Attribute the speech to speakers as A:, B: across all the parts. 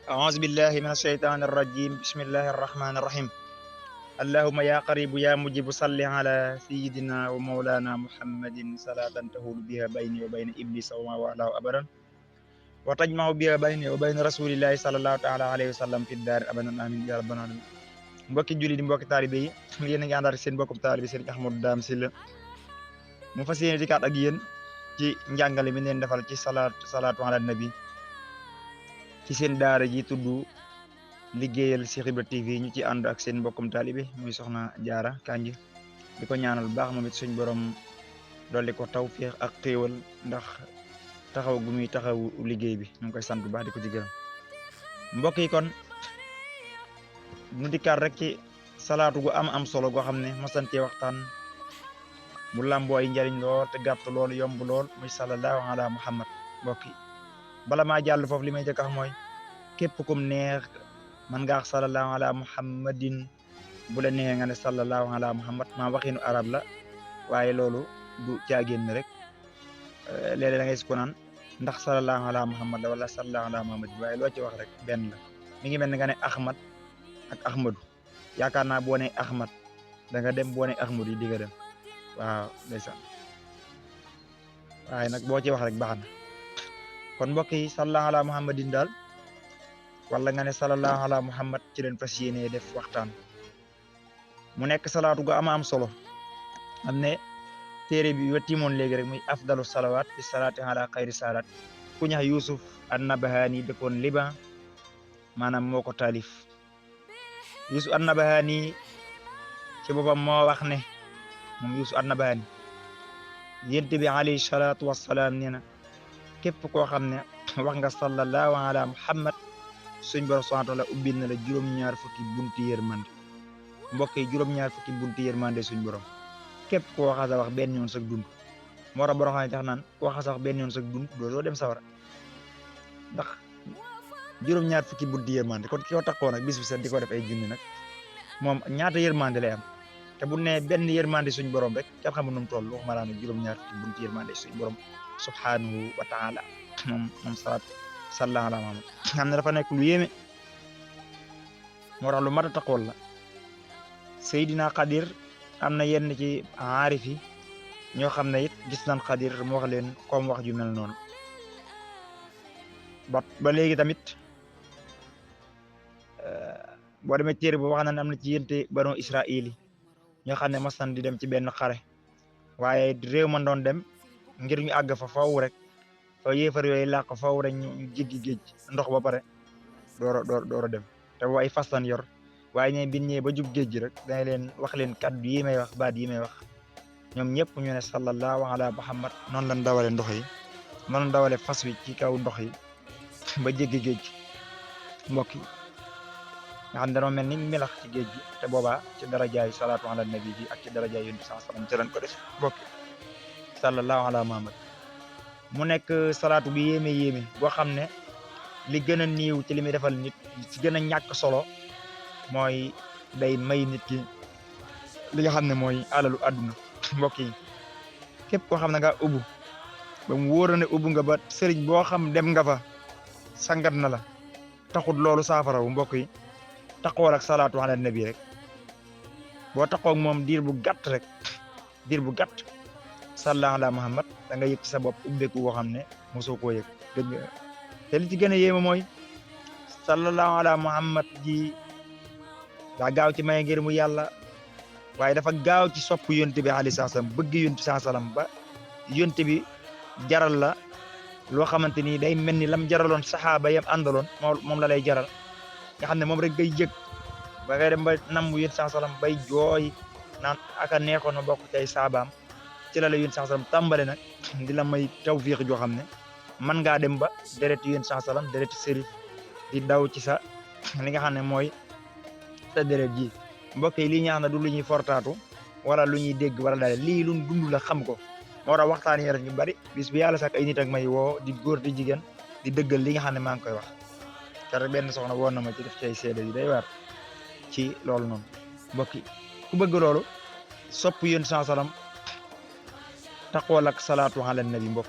A: أعوذ بالله من الشيطان الرجيم بسم الله الرحمن الرحيم اللهم يا قريب يا مجيب صل على سيدنا ومولانا محمد صلاة تهول بها بيني وبين إبليس وما والاه أبدا وتجمع بها بيني وبين رسول الله صلى الله تعالى عليه وسلم في الدار أبدا آمين يا رب العالمين mbokki julli di mbokki taalibe yi yéen a ngi àndaat seen mbokkum taalibe Serigne Ahmadou Dame Sylla mu fas yéene dikkaat ak yéen ci njàngale mi leen defal ci salaatu ala nabi ci seen daara ji tudd liggéeyal Cheikh Ibra TV ñu ci ànd ak seen mbokkum taalibe muy soxna Jaara Kanji di ko ñaanal bu baax moom it suñ borom dolli ko tawfiix ak xéewal ndax taxaw gu muy taxaw liggéey bi ñu ngi koy sant bu baax di ko ci gërëm mbokk yi kon ñu dikkaat rek ci salaatu gu am solo goo xam ne masantee waxtaan mu làmboo ay njariñ lool te gàtt lool yomb lool muy sallallahu ala muhammad mbokk yi bala maa jàll foofu li may jëkk wax mooy képp kum neex man nga wax sallallahu ala muhammadin bu la neexee nga ne sallallahu ala muhammad maa waxinu arab la waaye loolu du caagéen rek léeg-léeg da ngay ko naan ndax sallallahu ala muhammad la wala sallallahu ala muhammad waaye loo ci wax rek benn la mi ngi mel ne nga ne ahmad ak ahmadu yaakaar naa boo ne ahmad da nga dem boo ne ahmadu yi di nga dem waaw ndeysaan waaye nag boo ci wax rek baax na kon mbokk yi sallallahu ala muhammadin daal wala nga ne sallallahu ala muhammad ci leen fas yéene def waxtaan mu nekk salaatu gu am solo am ne téere bi wa timoon léegi rek muy afdalu salawaat fi salaati ala xayri salaat ku ñax Yusuf an-Nabahani dëkkoon Liban maanaam moo ko taalif Yusuf an-Nabahani ci boppam moo wax ne moom Yusuf an-Nabahani yonent bi alayhi salaatu wassalaam nee na képp koo xam ne wax nga sallallahu ala muhammad suñ borom subhanahu wa ta'ala ubbil na la juróom-ñaar fukki bunti yërmande mbokk yi juróom-ñaar fukki bunti yërmande suñ borom képp koo xasa wax benn yoon sag dund moo tax borom xam ne tax naan koo xasa wax benn yoon sag dund doo dem sawara ndax juróom-ñaar fukki bunti yërmande kon ki ko taxoo nag bis bi set di ko def ay junni nag moom ñaata yërmande lay am te bu ne benn yërmande suñ borom rek kenn xamul nu mu toll waxuma laa ne juróom-ñaar fukki bunti yërmande suñ borom subhanahu wa ta'ala moom salaat sallallahu ala muhammad xam ne dafa nekk lu yéeme moo tax lu mat a taxool la Seydina Xadir am na yenn ci aarif yi ñoo xam ne it gis nañ Xadir mu wax leen comme wax ju mel noonu ba léegi tamit boo demee téere bu wax na am na ci yénte banu Israil yi ñoo xam ne mas nañ di dem ci benn xare waaye réew man doon dem ngir ñu àgg fa faw rek fa yéefar yooyu làq faw rek ñu jéggi géej ndox ba pare door a dem te boo ay fas lan yor waaye ñe bin ñëwee ba jub géej gi rek dañ leen wax leen kaddu yi may wax baat yi may wax ñoom ñëpp ñu ne sallallahu ala muhammad noonu lañ dawale ndox yi noonu lañ dawale fas wi ci kaw ndox yi ba jéggi géej gi mbokk yi nga xam ne dañoo mel ni melax ci géej gi te boobaa ci darajaay salaatu ala nabi ji ak ci darajaay yonent sallallahu alayhi wasallam ci lañ ko def mbokk sallallahu ala muhammad mu nekk salaatu bi yéeme boo xam ne li gën a niiw ci li muy defal nit ci gën a ñàkk solo mooy day may nit ki li nga xam ne mooy alalu àdduna mbokk yi képp koo xam ne nga ubbu ba mu wóor ne ubbu nga ba sëriñ boo xam dem nga fa sangat na la taxut loolu saafara wu mbokk yi taxawal ak salaatu ala nabi rek boo taxaw ak moom diir bu gàtt rek diir bu gàtt sallallahu ala muhammad da nga yëg ci sa bopp ubbeeku boo xam ne mosoo koo yëg dëgg te li ci gën a yéeme mooy sallallahu ala muhammad ji daa gaaw ci may ngir mu yàlla waaye dafa gaaw ci sopp yonte bi alayhi salaam bëgg yonte salaam ba yonte bi jaral la loo xamante ni day mel ni lam jaraloon saxaaba yam àndaloon moom la lay jaral nga xam ne moom rek ngay yëg ba ngay dem ba namm yonte salaam bay jooy naan aka neexoon na bokk tey saabaam ci la yonte salaam tàmbale nag di la may tawfiix joo xam ne man ngaa dem ba deret yonte salaam deret sërif di daw ci sa li nga xam ne mooy sa deret ji mbokk yi lii ñaax na du lu ñuy fortaatu wala lu ñuy dégg wala daal lii lu dund la xam ko moo tax waxtaan yi ñu bari bis bi yàlla sax ay nit ak may woo di góor di jigéen di dëggal li nga xam ne maa ngi koy wax keroog benn soxna woon na ma ci def ci ay seede yi day war ci loolu noonu mbokk yi ku bëgg loolu sopp yéen sallam taxawal ak salaatu ala nabi mbokk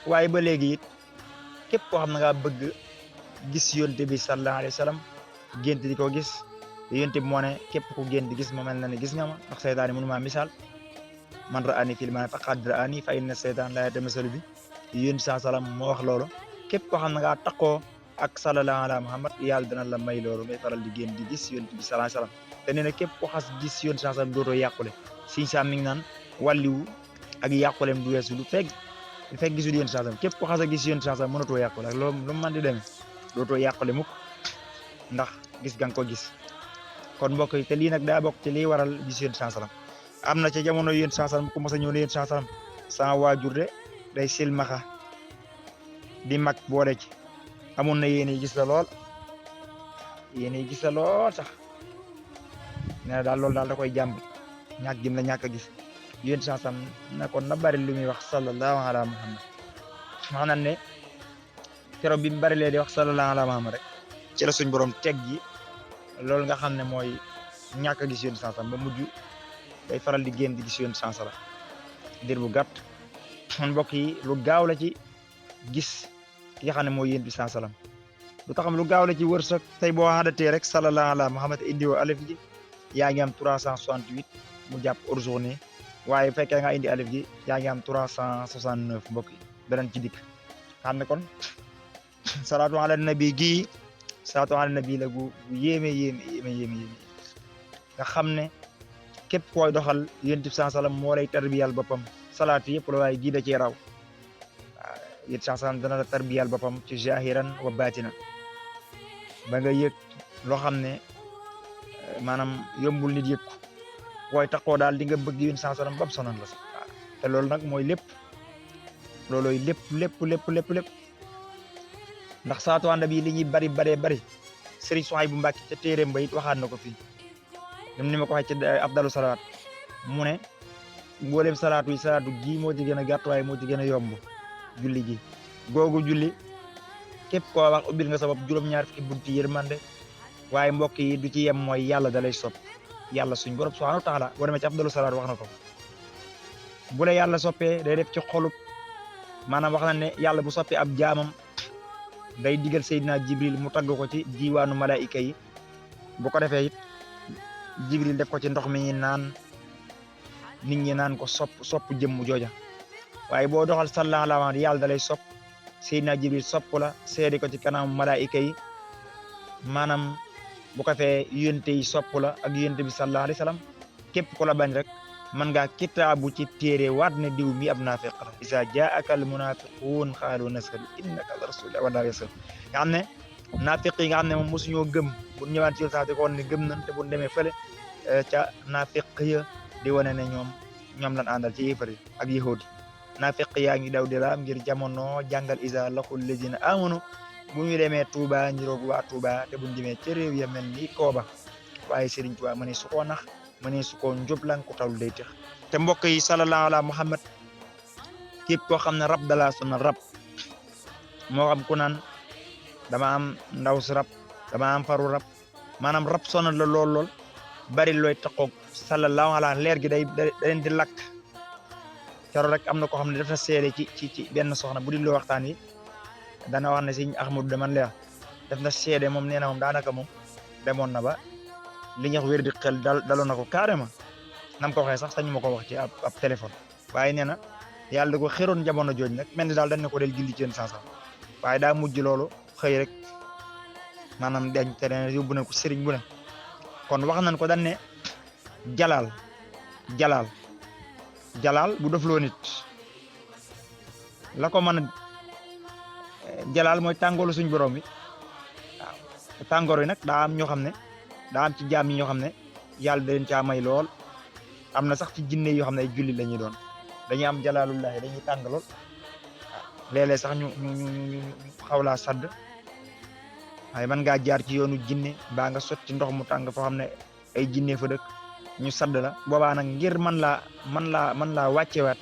A: waaye ba léegi it képp koo xam ne ngaa bëgg gis yonte bi sallallahu alayhi wa sallam gént di ko gis yonte bi moo ne képp ku gént di gis ma mel na ne gis nga ma ndax seytaane mënu maa misaal man ra'ani fil manaam faqad ra'ani fa inna seytaan la yatamasalu bi yonte saa salaam moo wax loolu képp koo xam ne ngaa takkoo ak sallallahu ala muhammad yàlla dana la may loolu ngay faral di génn di gis yonte bi sallallahu alayhi wa sallam te nee na képp ko xas gis yonte saa salaam dootoo yàqule siñ saa mi ngi naan wàlliwu ak yàquleem du weesu lu fekk gisul yonte saa salaam képp ko xas a gis yonte saa salaam mënatoo yàqule ak loolu lu mu mën di demee dootoo yàqule mukk ndax gis nga ko gis kon mbokk yi te lii nag daa bokk ci liy waral gis yonte saa salaam am na ca jamono yonte saa salaam ku mos a ñëw ne yonte saa salaam sama waajur de day silmaxa di mag boole ci amoon na yéen gis la lool sax nee na daal loolu daal da koy jàmb ñàkk gim la ñàkk a gis yonte saa salaam na kon na bari lu muy wax sallallahu ala muhammad maanaam ne keroog bi mu bari lee di wax sallallahu ala muhammad rek ci la suñ borom teg gi loolu nga xam ne mooy ñàkk a gis yonte saa salaam ba mujj day faral di génn di gis yonte saa salaam dir bu gàtt man mbokk yi lu gaaw la ci gis ki nga xam ne mooy yonte bi saa salaam lu taxam lu gaaw la ci wërsëg tey boo xadatee rek sallallahu ala muhammad indi woo alif gi yaa ngi am 368 mu jàpp hors journée waaye bu fekkee nga indi alif gi yaa ngi am 369 mbokk yi danañ ci dikk xam ne kon salaatu ala nabi gii salaatu ala nabi la gu yéeme nga xam ne képp koy doxal yonent bi saa salaam moo lay tarbiyal boppam salaatu yëpp la waaye gii da cee raw waaw yonent saa salaam dana la tarbiyal boppam ci zahiran wa batinan ba nga yëg loo xam ne maanaam yombul nit yëg ko koy taxoo daal di nga bëgg yonent saa salaam bam sonan la sax waaw te loolu nag mooy lépp loolooy lépp ndax salaatu ala nabi li ñuy bari Sëriñ Suhaybu Mbàkke ca téeréem ba it waxaat na ko fii ñoom ni ma ko waxee ci afdalu salawaat mu ne mboolem salaatu yi salaatu gi moo ci gën a gàtt waaye moo ci gën a yomb julli gi googu julli képp koo wax ubbil nga sa bopp juróom-ñaar fukki bunti yërmande waaye mbokk yi du ci yem mooy yàlla da lay sopp yàlla suñ borom subhaanahu wa taala boo demee ci afdalu salawaat wax na ko bu la yàlla soppee day def ci xolub maanaam wax na ne yàlla bu soppee ab jaamam day digal Seydina Jibril mu tagg ko ci diwaanu malaayika yi bu ko defee it Jibril def ko ci ndox mi naan nit ñi naan ko sopp jëmm jooja waaye boo doxal sallallahu alayhi wa sallam yàlla da lay sopp Seydina Jibril sopp la seede ko ci kanam malaayika yi maanaam bu ko fee yonte yi sopp la ak yonte bi sallallahu alayhi wa sallam képp ku la bañ rek man ngaa kitaabu ci téere waat ne diw mi ab naafiq la isa jaaka al munafiquun xaalu nashhadu innaka la rasulullah wa rasul nga xam ne naafiq yi nga xam ne moom mosuñoo gëm bu ñëwaan ci yoon sax di ko wane ne gëm nañ te bu demee fële ca naafiq ya di wane ne ñoom lan àndal ci yéefar yi ak yahudi naafiq yaa ngi daw di raam ngir jamono jàngal isa laqul lazina amanu bu ñu demee Touba ñiroog waa Touba te buñ demee ci réew ya mel ni Kooba waaye Serigne Touba ma ne su ko nax ma ne su ko njublan ko tawul day tex te mbokk yi sallallahu ala muhammad képp koo xam ne rab dala sonal rab moo xam ku naan dama am ndaw si rab dama am faru rab maanaam rab sonal la lool bari looy taxoog sallallahu ala leer gi da leen di lakk caro rek am na koo xam ne dafa seede ci benn soxna bu di loo waxtaan yi dana wax ne Sëñ Ahmadu de man leex def na seede moom nee na moom daanaka moom demoon na ba li ñuy wax wér di xel daloon na ko carrément nam ko waxee sax sañu ma ko wax ci ab téléphone waaye nee na yàlla da ko xeroon jamono jooj nag mel ni daal dañ ne ko del julli ci yéen sansa waaye daa mujj loolu xëy rek maanaam dañ te ne yóbbu nañ ko sëriñ bu ne kon wax nañ ko dañ ne jalaal bu defloo nit la ko mën a jalaal mooy tàngooru suñ borom bi waaw tàngoor yi nag daa am ñoo xam ne daa am ci jaam yi ñoo xam ne yàlla da leen caa may lool am na sax ci jinne yoo xam ne ay julli la ñuy doon dañuy am jalaalullahi dañuy tàng lool waaw léeg-léeg sax ñu xaw laa sadd waaye man ngaa jaar ci yoonu jinne mbaa nga sotti ndox mu tàng foo xam ne ay jinne fa dëkk ñu sadd la boobaa nag ngir man laa wàccewaat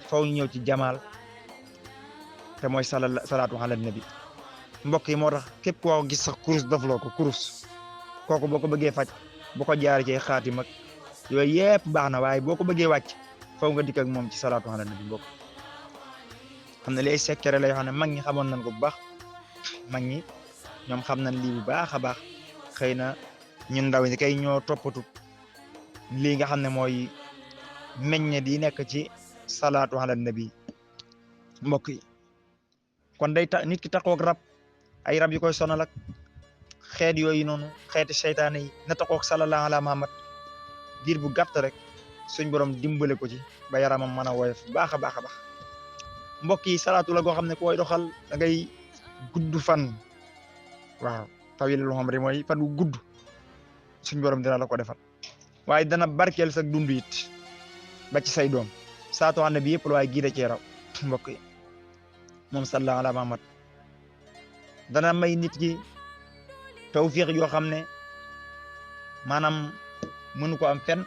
A: faw ñu ñëw ci jamaal te mooy salaatu ala nabi mbokk yi moo tax képp koo gis sax kurus dofloo ko kurus kooku boo ko bëggee faj boo ko jaar ci xaatim ak yooyu yëpp baax na waaye boo ko bëggee wàcc faw nga dikk ak moom ci salaatu ala nabi mbokk xam ne li ay sekkere la yoo xam ne mag ñi xamoon nañ ko bu baax mag ñi ñoom xam nañ lii bu baax a baax xëy na ñun ndaw ñi kay ñoo toppatu lii nga xam ne mooy meññe di nekk ci salaatu ala nabi mbokk yi kon day nit ki taxoog rab ay rab yu koy sonal ak xeet yooyu noonu xeeti seytaane yi na taxoog sallallahu ala Muhammad diir bu gàtt rek suñ borom dimbale ko ci ba yaramam mën a woyof baax a baax a baax mbokk yi salaatu la goo xam ne ku koy doxal da ngay gudd fan waaw tawilul umri mooy fan wu gudd suñ borom dina la ko defal waaye dana barkeel sa dund it ba ci say doom salaatu ala nabi yëpp la waaye gii da cee raw mbokk yi moom sallallahu ala Muhammad dana may nit ki tawfiq yoo xam ne maanaam mënu ko am fenn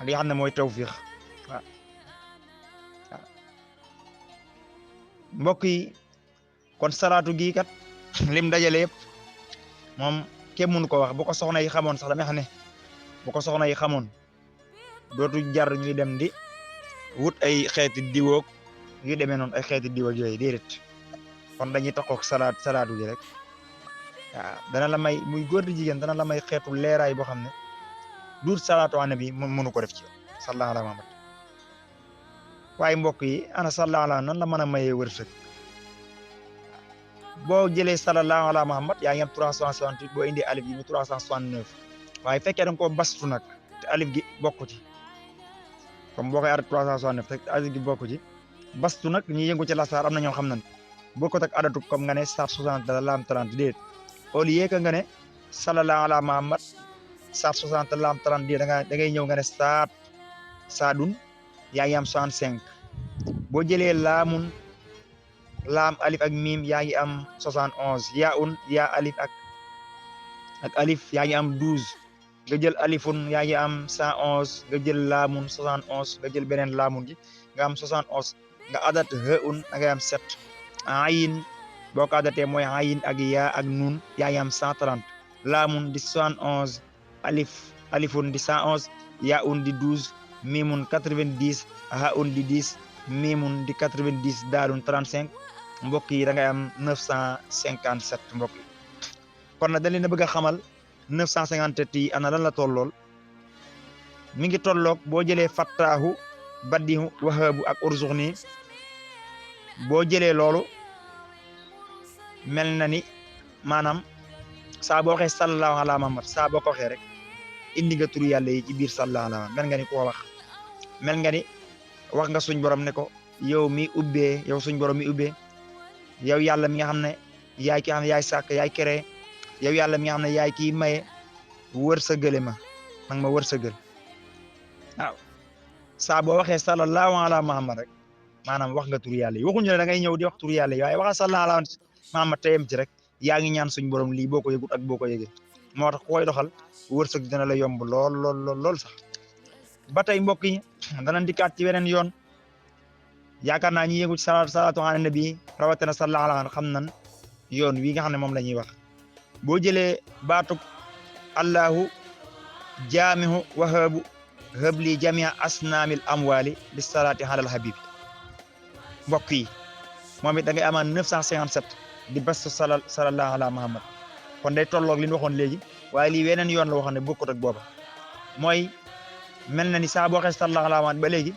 A: li nga xam ne mooy tawfiq waaw mbokk yi kon salaatu gii kat lim dajale yëpp moom kenn mënu ko wax bu ko soxna yi xamoon sax damay xam ne bu ko soxna yi xamoon dootu jar ñuy dem di wut ay xeeti diwoog yu demee noonu ay xeeti diwoog yooyu déedéet kon dañuy taxaw salaatu gi rek waaw dana la may muy góor di jigéen dana la may xeetu leeraay boo xam ne duut salaatu ala nabi moom mënu ko def ci sallallahu ala Muhammad waaye mbokk yi ana sallallahu ala nan la mën a mayee wërsëg boo jëlee sallallahu ala Muhammad yaa ngi am 368 boo indi alif yi mu 369 waaye fekkee da nga koo bastu nag te alif gi bokku ci comme boo koy adat 369 te alif gi bokku ci bastu nag ñi yëngu ci lasaar am na ñoo xam nañ bokkut ak adatu comme nga ne 160 la laam 30 déet au lieu que nga ne sallallahu ala Muhammad 160 laam 30 déet da ngay ñëw nga ne saadun yaa ngi am 65 boo jëlee laam alif ak miim yaa ngi am 71 yaa alif ak alif yaa ngi am 12 nga jël alifun yaa ngi am 111 nga jël laamun 71 nga jël beneen laamun ji nga am 71 nga adat heun da ngay am 7 ayin boo ko adatee mooy ayin ak yaa ak nun yaa ngi am 130 laamun di 71 alifun di 111 yaun di 12 mimun 90 haun di 10 mimun di 90 daalun 35 mbokk yi da ngay am 957 mbokk yi kon nag dañ leen a bëgg a xamal 957 yi ana lan la tollool mi ngi tolloog boo jëlee fattaahu baddihu wahaabu ak urzuqni boo jëlee loolu mel na ni maanaam saa boo waxee sallallahu ala Muhammad saa boo ko waxee rek indi nga turu yàlla yi ci biir sallallahu ala mel nga ni koo wax mel nga ni wax nga suñ borom ne ko yow mi ubbee yow suñ borom mi ubbee yow yàlla mi nga xam ne yaay ki xam ne yaay sàkk yaay kere yow yàlla mi nga xam ne yaay kii maye wërsëgale ma nag ma wërsëgal waaw saa boo waxee sallallahu ala Muhammad rek maanaam wax nga turu yàlla yi waxuñu ne da ngay ñëw di wax turu yàlla yi waaye waxa sallallahu ala Muhammad tayem ci rek yaa ngi ñaan suñ borom lii boo ko yëgut ak boo ko yëgee moo tax koy doxal wërsëg dina la yomb lool sax ba tey mbokk yi danañ dikkaat ci weneen yoon yaakaar naa ñi yëngu ci salaatu ala nabi rawatina sallallahu alayhi xam nan yoon wi nga xam ne moom la ñuy wax boo jëlee baatug allahu jaamihu wahaabu habli jamia asnaamil amwali bi salaati alal habibi mbokk yi moom it da ngay amaan 957 di bastu sallallahu ala Muhammad kon day tolloog li ñu waxoon léegi waaye lii weneen yoon la waxoon ne bokkut ak booba mooy mel na ni saa boo waxee sallallahu ala Muhammad ba léegi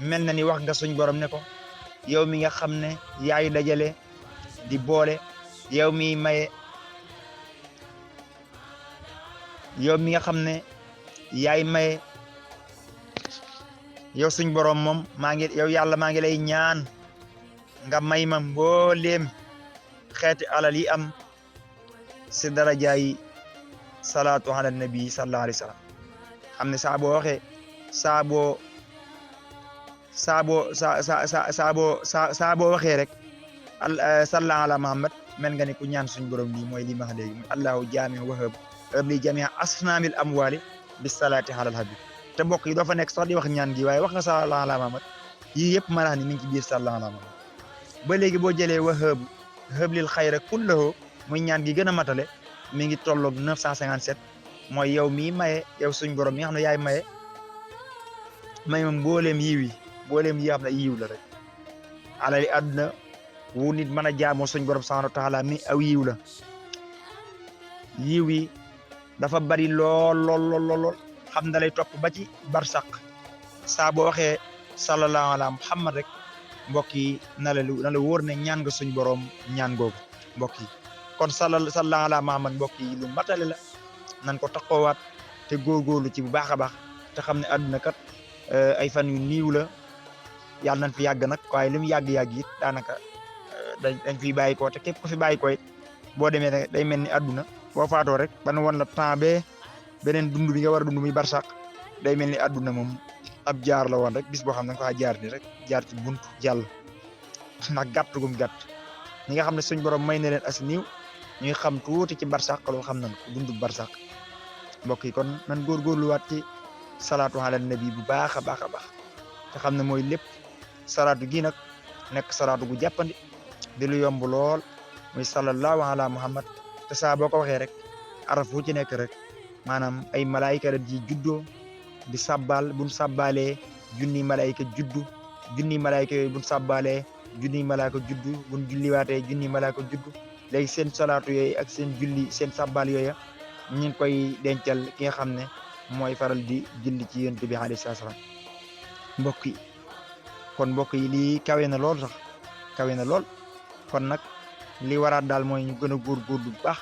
A: mel na ni wax nga suñ borom ne ko yow mi nga xam ne yaay dajale di boole yow mi maye yow mi nga xam ne yaay maye yow suñ borom moom yow yàlla maa ngi lay ñaan nga may ma mbooleem xeeti alal yi am si darajaay salaatu ala nabi sallallahu alayhi wa sallam xam ne saa boo waxee saa boo waxee rek sallallahu ala Muhammad mel nga ni ku ñaan suñ borom lii mooy li ma wax léegi allahu jaami wahab li jamia asnaamil amwali bi salaati alal habib te mbokk yi doo fa nekk sax di wax ñaan gi waaye wax nga sallallahu ala Muhammad yii yëpp ma ni mi ngi ci biir sallallahu ala Muhammad ba léegi boo jëlee wahab hablil xayra kullahu muy ñaan gi gën a matale mi ngi tolloog 957 mooy yow mii maye yow suñ borom mi nga xam ne yaay maye may ma mbooleem yiw yi mbooleem yi xam ne yiw la rek alali àdduna wu nit mën a jaamoo suñ borom subhanahu wa taala mi aw yiw la yiw yi dafa bari lool lool lool lool xam da lay topp ba ci barsaq saa boo waxee sallallahu ala muhammad rek mbokk yi na la wóor ne ñaan nga suñ borom ñaan googu mbokk yi kon sallallahu ala muhammad mbokk yi lu matale la nan ko taxawaat te góorgóorlu ci bu baax a baax te xam ne àdduna kat ay fan yu niiw la yàlla nañ fi yàgg nag waaye li mu yàgg-yàgg it daanaka dañ fiy bàyyi ko te képp ku fi bàyyi ko it boo demee day mel ni àdduna boo faatoo rek ban woon la temps bee beneen dund bi nga war a dund muy barsàq day mel ni àdduna moom ab jaar la woon rek bis boo xam ne nga ko jaar ni rek jaar ci buntu jàll ndax gàtt gum gàtt ñi nga xam ne suñ borom may na leen as niiw ñuy xam tuuti ci barsàq loolu xam nañ ko dundu barsàq mbokk yi kon nan góorgóorluwaat ci salaatu ala nabi bu baax a baax a baax te xam ne mooy lépp salaatu gi nag nekk salaatu gu jàppandi di lu yomb lool muy sallallahu ala muhammad te saa boo ko waxee rek araf wu ci nekk rek maanaam ay malaayika la ji juddoo di sabbal buñ sabbalee junni malaayika juddu junni malaayika yooyu buñ sabbalee junni malaayika juddu buñ julliwaatee junni malaayika juddu léegi seen salaatu yooyu ak seen julli seen sabbal yooya ñu ngi koy dencal ki nga xam ne mooy faral di julli ci yonent bi alayhi salaam mbokk yi kon mbokk yi lii kawe na lool sax kawe na lool kon nag li waraat daal mooy ñu gën a góorgóorlu bu baax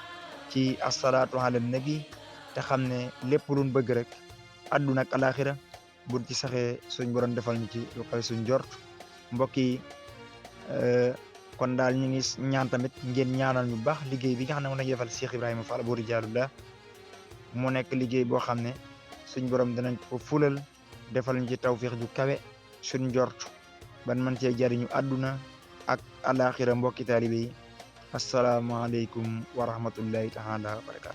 A: ci asalaatu ala nabi te xam ne lépp luñ bëgg rek àdduna ak alaxira buñ ci saxee suñ borom defal ñu ci lu koy suñ jort mbokk yi kon daal ñu ngi ñaan tamit ngeen ñaanal ñu baax liggéey bi nga xam ne moom lañu defal Cheikh Ibrahima Fall bu Rijaalullah mu nekk liggéey boo xam ne suñ borom dinañ ko fulal defal ñu ci tawfiix ju kawe suñ njort ban man cee jariñu àdduna ak alaxira mbokki taalibe yi asalaamaaleykum wa rahmatullahi taala wa barakatu